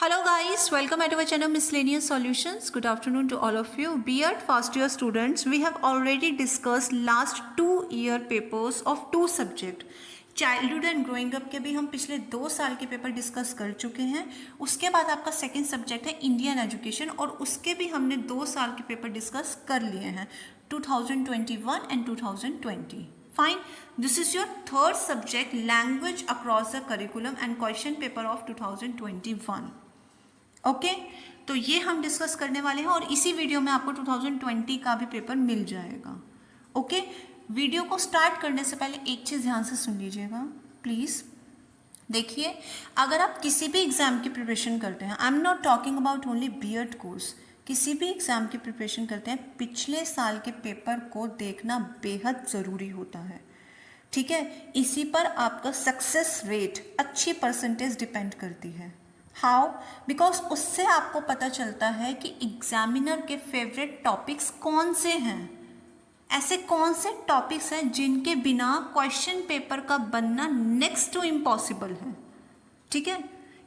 Hello guys, welcome at our channel Miscellaneous Solutions. Good afternoon to all of you. B.Ed first year students, we have already discussed last 2 year papers of 2 subject. Childhood and growing up के भी हम पिछले 2 साल के paper discuss कर चुके हैं. उसके बाद आपका सेकेंड सब्जेक्ट है इंडियन एजुकेशन और उसके भी हमने 2 साल के पेपर डिस्कस कर लिए हैं 2021 and 2020. Fine. This is your third subject, language across the curriculum and question paper of 2021. Okay तो ये हम डिस्कस करने वाले हैं और इसी वीडियो में आपको 2020 का भी पेपर मिल जाएगा. ओके वीडियो को स्टार्ट करने से पहले एक चीज़ ध्यान से सुन लीजिएगा प्लीज़. देखिए, अगर आप किसी भी एग्ज़ाम की प्रिपरेशन करते हैं, I am not talking about only B Ed course, किसी भी एग्ज़ाम की प्रिपरेशन करते हैं, पिछले साल के पेपर को देखना बेहद ज़रूरी होता है. ठीक है, इसी पर आपका सक्सेस रेट, अच्छी परसेंटेज डिपेंड करती है. हाउ? बिकॉज उससे आपको पता चलता है कि एग्जामिनर के फेवरेट टॉपिक्स कौन से हैं, ऐसे कौन से टॉपिक्स हैं जिनके बिना क्वेश्चन पेपर का बनना नेक्स्ट टू इम्पॉसिबल है. ठीक है,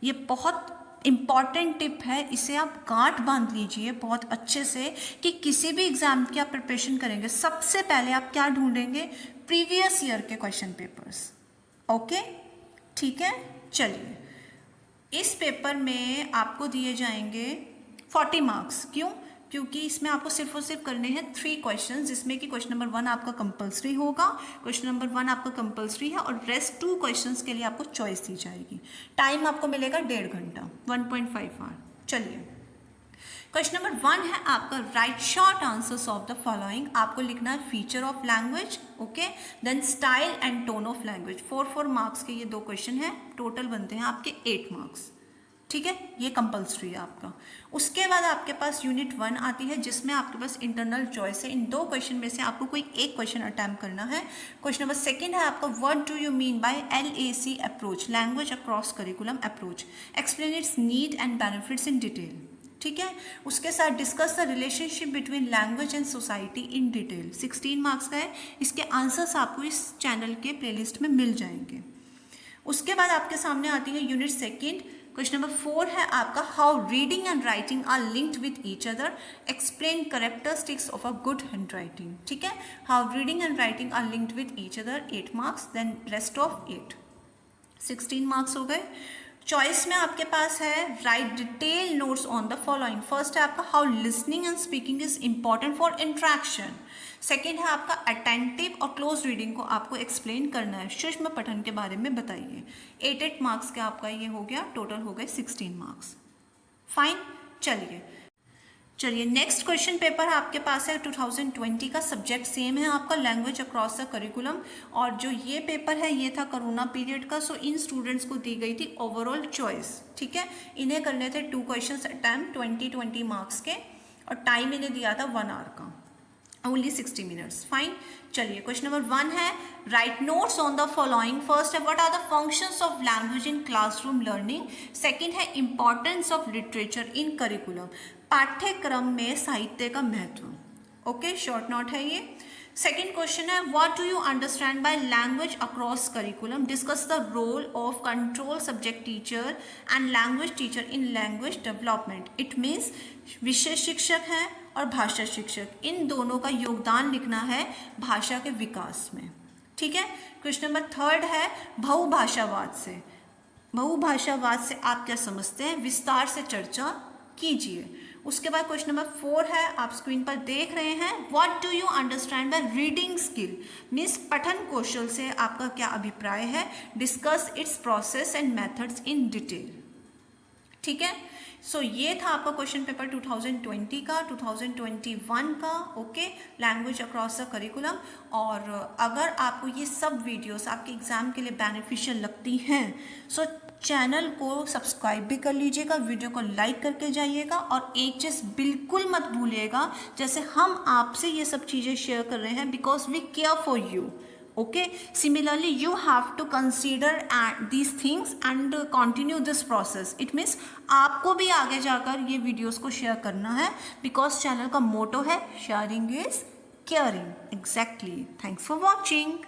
ये बहुत इम्पॉर्टेंट टिप है, इसे आप गांठ बांध लीजिए बहुत अच्छे से कि किसी भी एग्जाम की आप प्रिपरेशन करेंगे, सबसे पहले आप क्या ढूंढेंगे? प्रीवियस ईयर के क्वेश्चन पेपर्स. ओके ठीक है, चलिए. इस पेपर में आपको दिए जाएंगे 40 मार्क्स. क्यों? क्योंकि इसमें आपको सिर्फ और सिर्फ करने हैं 3 क्वेश्चन, जिसमें कि क्वेश्चन नंबर 1 आपका कंपलसरी होगा, क्वेश्चन नंबर 1 आपका कंपलसरी है और रेस्ट 2 क्वेश्चंस के लिए आपको चॉइस दी जाएगी. टाइम आपको मिलेगा 1.5 घंटा, 1.5 आवर. चलिए, क्वेश्चन नंबर 1 है आपका write short answers of the following. आपको लिखना है feature of language, okay, then style and tone of language. 4 marks के ये 2 क्वेश्चन हैं, टोटल बनते हैं आपके 8 मार्क्स. ठीक है, ये कंपलसरी है आपका. उसके बाद आपके पास यूनिट 1 आती है जिसमें आपके पास इंटरनल चॉइस है. इन 2 क्वेश्चन में से आपको कोई एक क्वेश्चन अटैम्प्ट करना है. क्वेश्चन नंबर 2 है आपका what do you mean by LAC approach, language across curriculum approach, explain it's need and benefits in detail. ठीक है, उसके साथ discuss the relationship between language and society in detail. 16 marks का है. इसके आंसर्स आपको इस चैनल के प्लेलिस्ट में मिल जाएंगे. उसके बाद आपके सामने आती है यूनिट 2. क्वेश्चन नंबर 4 है आपका how reading and writing are linked with each other, explain characteristics of a good hand writing. ठीक है, how reading and writing are linked with each other, 8 marks. Then rest of 8, 16 marks हो गए. Choice में आपके पास है write detail notes on the following. First है आपका how listening and speaking is important for interaction. Second है आपका अटेंटिव और क्लोज रीडिंग को आपको एक्सप्लेन करना है, सूक्ष्म पठन के बारे में बताइए. 8 मार्क्स का आपका ये हो गया, टोटल हो गए 16 मार्क्स. फाइन, चलिए नेक्स्ट क्वेश्चन पेपर आपके पास है 2020 का. सब्जेक्ट सेम है आपका, लैंग्वेज अक्रॉस द करिकुलम. और जो ये पेपर है ये था कोरोना पीरियड का, सो इन स्टूडेंट्स को दी गई थी ओवरऑल चॉइस. ठीक है, इन्हें करने थे 2 क्वेश्चन अटैम्प्ट 20 मार्क्स के और टाइम इन्हें दिया था 1 आवर का, ओनली 60 मिनट्स. फाइन, चलिए क्वेश्चन नंबर 1 है write notes on the following. First है what are the functions of language in classroom learning. Second है importance of literature in curriculum, पाठ्यक्रम में साहित्य का महत्व. ओके, शॉर्ट नोट है ये. सेकेंड क्वेश्चन है what do you understand by language across curriculum, discuss the role of control subject teacher and language teacher in language development. It means विषय शिक्षक हैं और भाषा शिक्षक, इन दोनों का योगदान लिखना है भाषा के विकास में. ठीक है, क्वेश्चन नंबर 3 है बहुभाषावाद से. बहुभाषावाद से आप क्या समझते हैं, विस्तार से चर्चा कीजिए. उसके बाद क्वेश्चन नंबर 4 है, आप स्क्रीन पर देख रहे हैं what do you understand by reading skill, means पठन कौशल से आपका क्या अभिप्राय है, discuss it's process and methods in detail. ठीक है, सो ये था आपका क्वेश्चन पेपर 2020 का, 2021 का. Okay, language across the curriculum. और अगर आपको ये सब वीडियोस आपके एग्जाम के लिए बेनिफिशियल लगती हैं, सो चैनल को सब्सक्राइब भी कर लीजिएगा, वीडियो को लाइक करके जाइएगा. और एक चीज़ बिल्कुल मत भूलिएगा, जैसे हम आपसे ये सब चीज़ें शेयर कर रहे हैं because we care for you. Okay, similarly you have to consider these things and continue this process. It means आपको भी आगे जाकर ये वीडियोस को शेयर करना है बिकॉज चैनल का मोटो है sharing is caring. Exactly. Thanks for watching.